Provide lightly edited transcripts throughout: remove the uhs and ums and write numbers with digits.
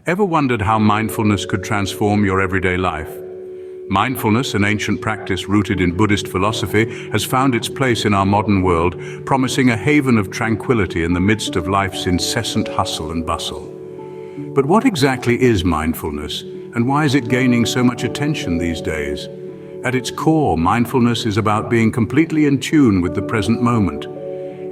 Ever wondered how mindfulness could transform your everyday life? Mindfulness, an ancient practice rooted in Buddhist philosophy, has found its place in our modern world, promising a haven of tranquility in the midst of life's incessant hustle and bustle. But what exactly is mindfulness, and why is it gaining so much attention these days? At its core, mindfulness is about being completely in tune with the present moment.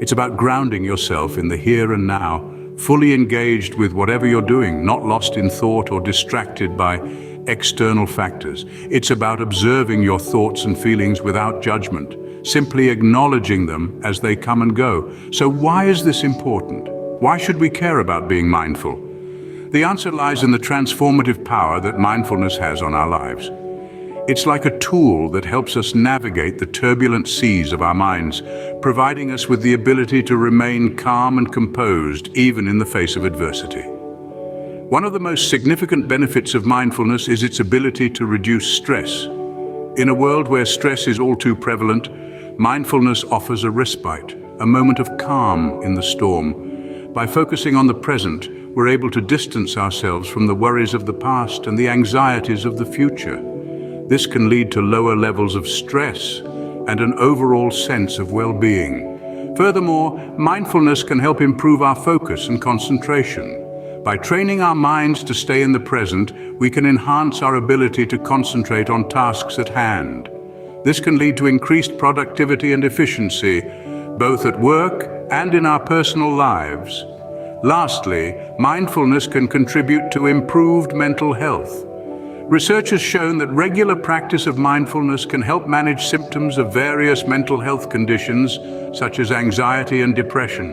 It's about grounding yourself in the here and now, fully engaged with whatever you're doing, not lost in thought or distracted by external factors. It's about observing your thoughts and feelings without judgment, simply acknowledging them as they come and go. So why is this important? Why should we care about being mindful? The answer lies in the transformative power that mindfulness has on our lives. It's like a tool that helps us navigate the turbulent seas of our minds, providing us with the ability to remain calm and composed even in the face of adversity. One of the most significant benefits of mindfulness is its ability to reduce stress. In a world where stress is all too prevalent, mindfulness offers a respite, a moment of calm in the storm. By focusing on the present, we're able to distance ourselves from the worries of the past and the anxieties of the future. This can lead to lower levels of stress and an overall sense of well-being. Furthermore, mindfulness can help improve our focus and concentration. By training our minds to stay in the present, we can enhance our ability to concentrate on tasks at hand. This can lead to increased productivity and efficiency, both at work and in our personal lives. Lastly, mindfulness can contribute to improved mental health. Research has shown that regular practice of mindfulness can help manage symptoms of various mental health conditions, such as anxiety and depression.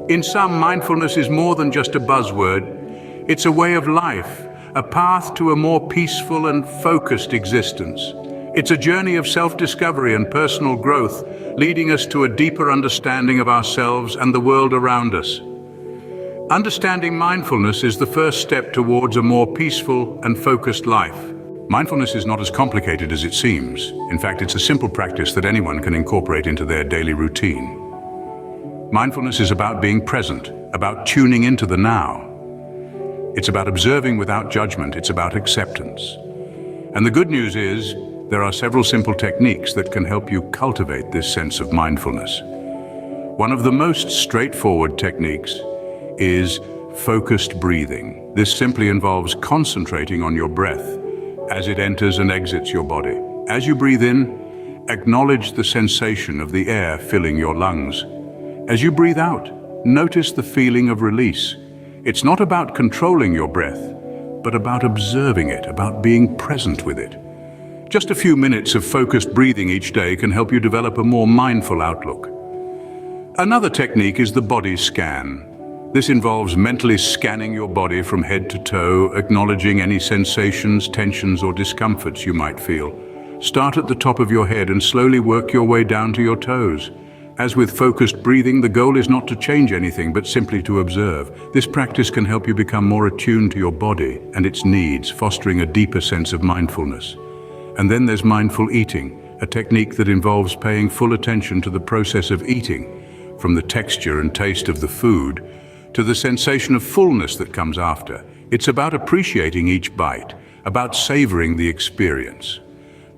In sum, mindfulness is more than just a buzzword. It's a way of life, a path to a more peaceful and focused existence. It's a journey of self-discovery and personal growth, leading us to a deeper understanding of ourselves and the world around us. Understanding mindfulness is the first step towards a more peaceful and focused life. Mindfulness is not as complicated as it seems. In fact, it's a simple practice that anyone can incorporate into their daily routine. Mindfulness is about being present, about tuning into the now. It's about observing without judgment. It's about acceptance. And the good news is, there are several simple techniques that can help you cultivate this sense of mindfulness. One of the most straightforward techniques is focused breathing. This simply involves concentrating on your breath as it enters and exits your body. As you breathe in, acknowledge the sensation of the air filling your lungs. As you breathe out, notice the feeling of release. It's not about controlling your breath, but about observing it, about being present with it. Just a few minutes of focused breathing each day can help you develop a more mindful outlook. Another technique is the body scan. This involves mentally scanning your body from head to toe, acknowledging any sensations, tensions, or discomforts you might feel. Start at the top of your head and slowly work your way down to your toes. As with focused breathing, the goal is not to change anything, but simply to observe. This practice can help you become more attuned to your body and its needs, fostering a deeper sense of mindfulness. And then there's mindful eating, a technique that involves paying full attention to the process of eating, from the texture and taste of the food to the sensation of fullness that comes after. It's about appreciating each bite, about savoring the experience.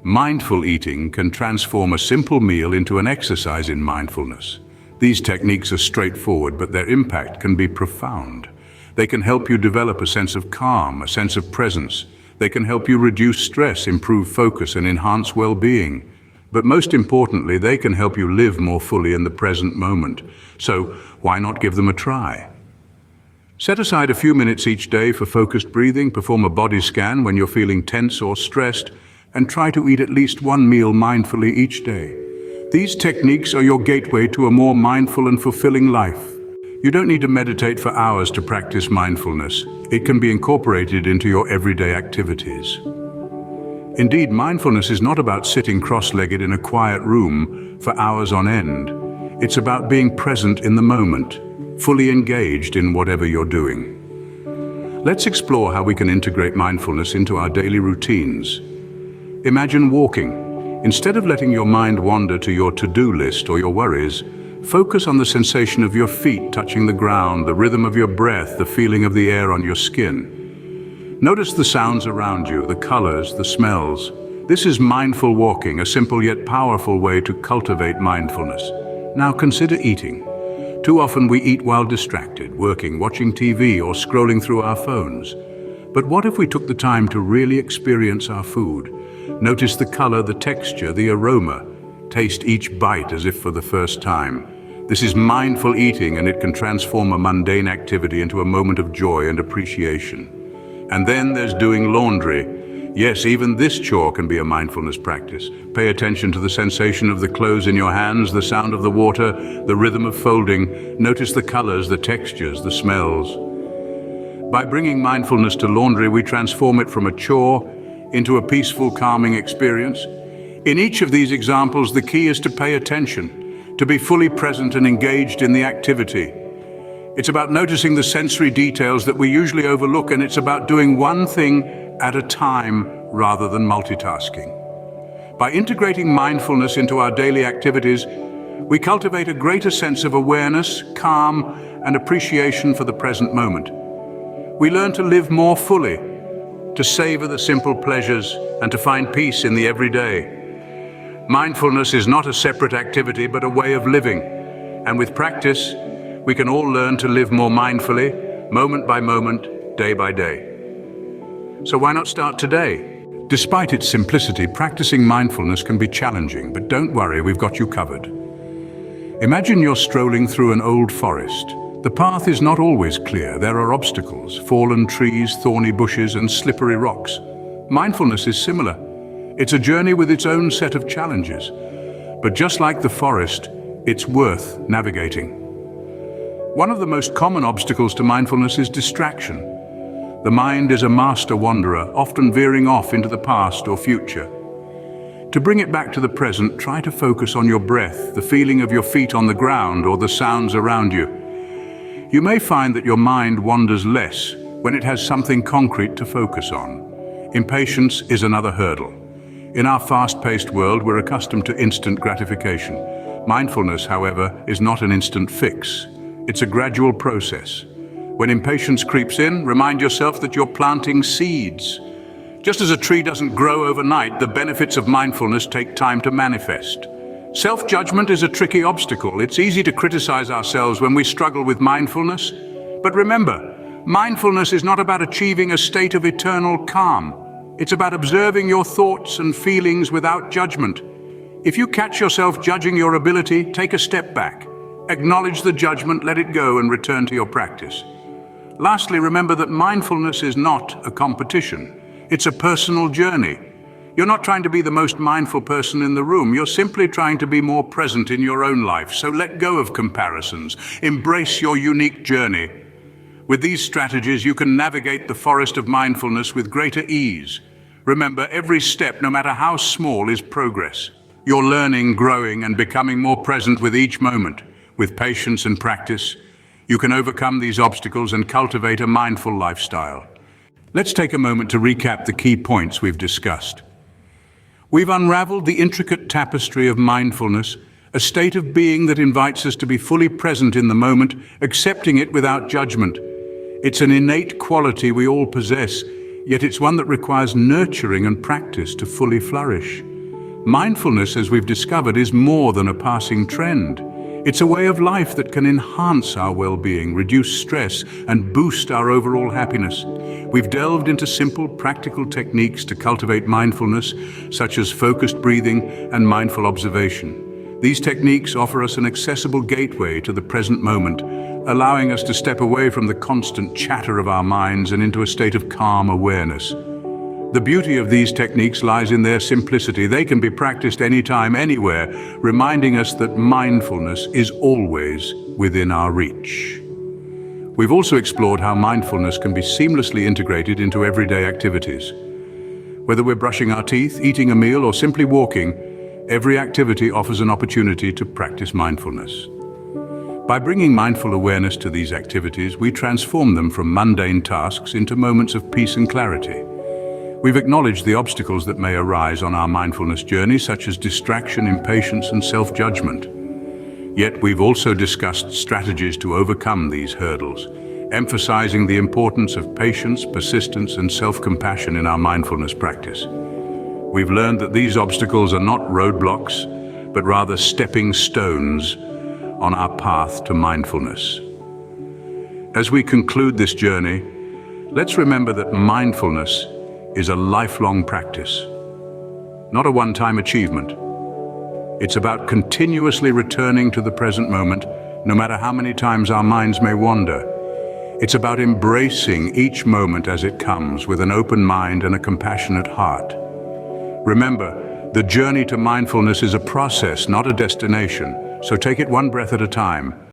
Mindful eating can transform a simple meal into an exercise in mindfulness. These techniques are straightforward, but their impact can be profound. They can help you develop a sense of calm, a sense of presence. They can help you reduce stress, improve focus, and enhance well-being. But most importantly, they can help you live more fully in the present moment. So why not give them a try? Set aside a few minutes each day for focused breathing, perform a body scan when you're feeling tense or stressed, and try to eat at least one meal mindfully each day. These techniques are your gateway to a more mindful and fulfilling life. You don't need to meditate for hours to practice mindfulness. It can be incorporated into your everyday activities. Indeed, mindfulness is not about sitting cross-legged in a quiet room for hours on end. It's about being present in the moment, fully engaged in whatever you're doing. Let's explore how we can integrate mindfulness into our daily routines. Imagine walking. Instead of letting your mind wander to your to-do list or your worries, focus on the sensation of your feet touching the ground, the rhythm of your breath, the feeling of the air on your skin. Notice the sounds around you, the colors, the smells. This is mindful walking, a simple yet powerful way to cultivate mindfulness. Now consider eating. Too often we eat while distracted, working, watching TV, or scrolling through our phones. But what if we took the time to really experience our food? Notice the color, the texture, the aroma. Taste each bite as if for the first time. This is mindful eating, and it can transform a mundane activity into a moment of joy and appreciation. And then there's doing laundry. Yes, even this chore can be a mindfulness practice. Pay attention to the sensation of the clothes in your hands, the sound of the water, the rhythm of folding. Notice the colors, the textures, the smells. By bringing mindfulness to laundry, we transform it from a chore into a peaceful, calming experience. In each of these examples, the key is to pay attention, to be fully present and engaged in the activity. It's about noticing the sensory details that we usually overlook, and it's about doing one thing at a time rather than multitasking. By integrating mindfulness into our daily activities, we cultivate a greater sense of awareness, calm, and appreciation for the present moment. We learn to live more fully, to savor the simple pleasures, and to find peace in the everyday. Mindfulness is not a separate activity, but a way of living. And with practice, we can all learn to live more mindfully, moment by moment, day by day. So why not start today? Despite its simplicity, practicing mindfulness can be challenging, but don't worry, we've got you covered. Imagine you're strolling through an old forest. The path is not always clear. There are obstacles, fallen trees, thorny bushes, and slippery rocks. Mindfulness is similar. It's a journey with its own set of challenges. But just like the forest, it's worth navigating. One of the most common obstacles to mindfulness is distraction. The mind is a master wanderer, often veering off into the past or future. To bring it back to the present, try to focus on your breath, the feeling of your feet on the ground, or the sounds around you. You may find that your mind wanders less when it has something concrete to focus on. Impatience is another hurdle. In our fast-paced world, we're accustomed to instant gratification. Mindfulness, however, is not an instant fix. It's a gradual process. When impatience creeps in, remind yourself that you're planting seeds. Just as a tree doesn't grow overnight, the benefits of mindfulness take time to manifest. Self-judgment is a tricky obstacle. It's easy to criticize ourselves when we struggle with mindfulness. But remember, mindfulness is not about achieving a state of eternal calm. It's about observing your thoughts and feelings without judgment. If you catch yourself judging your ability, take a step back. Acknowledge the judgment, let it go, and return to your practice. Lastly, remember that mindfulness is not a competition. It's a personal journey. You're not trying to be the most mindful person in the room. You're simply trying to be more present in your own life. So let go of comparisons. Embrace your unique journey. With these strategies, you can navigate the forest of mindfulness with greater ease. Remember, every step, no matter how small, is progress. You're learning, growing, and becoming more present with each moment. With patience and practice, you can overcome these obstacles and cultivate a mindful lifestyle. Let's take a moment to recap the key points we've discussed. We've unraveled the intricate tapestry of mindfulness, a state of being that invites us to be fully present in the moment, accepting it without judgment. It's an innate quality we all possess, yet it's one that requires nurturing and practice to fully flourish. Mindfulness, as we've discovered, is more than a passing trend. It's a way of life that can enhance our well-being, reduce stress, and boost our overall happiness. We've delved into simple, practical techniques to cultivate mindfulness, such as focused breathing and mindful observation. These techniques offer us an accessible gateway to the present moment, allowing us to step away from the constant chatter of our minds and into a state of calm awareness. The beauty of these techniques lies in their simplicity. They can be practiced anytime, anywhere, reminding us that mindfulness is always within our reach. We've also explored how mindfulness can be seamlessly integrated into everyday activities. Whether we're brushing our teeth, eating a meal, or simply walking, every activity offers an opportunity to practice mindfulness. By bringing mindful awareness to these activities, we transform them from mundane tasks into moments of peace and clarity. We've acknowledged the obstacles that may arise on our mindfulness journey, such as distraction, impatience, and self-judgment. Yet we've also discussed strategies to overcome these hurdles. emphasizing the importance of patience, persistence, and self-compassion in our mindfulness practice. We've learned that these obstacles are not roadblocks, but rather stepping stones on our path to mindfulness. As we conclude this journey, let's remember that mindfulness is a lifelong practice, not a one-time achievement. It's about continuously returning to the present moment, no matter how many times our minds may wander. It's about embracing each moment as it comes with an open mind and a compassionate heart. Remember, the journey to mindfulness is a process, not a destination, so take it one breath at a time.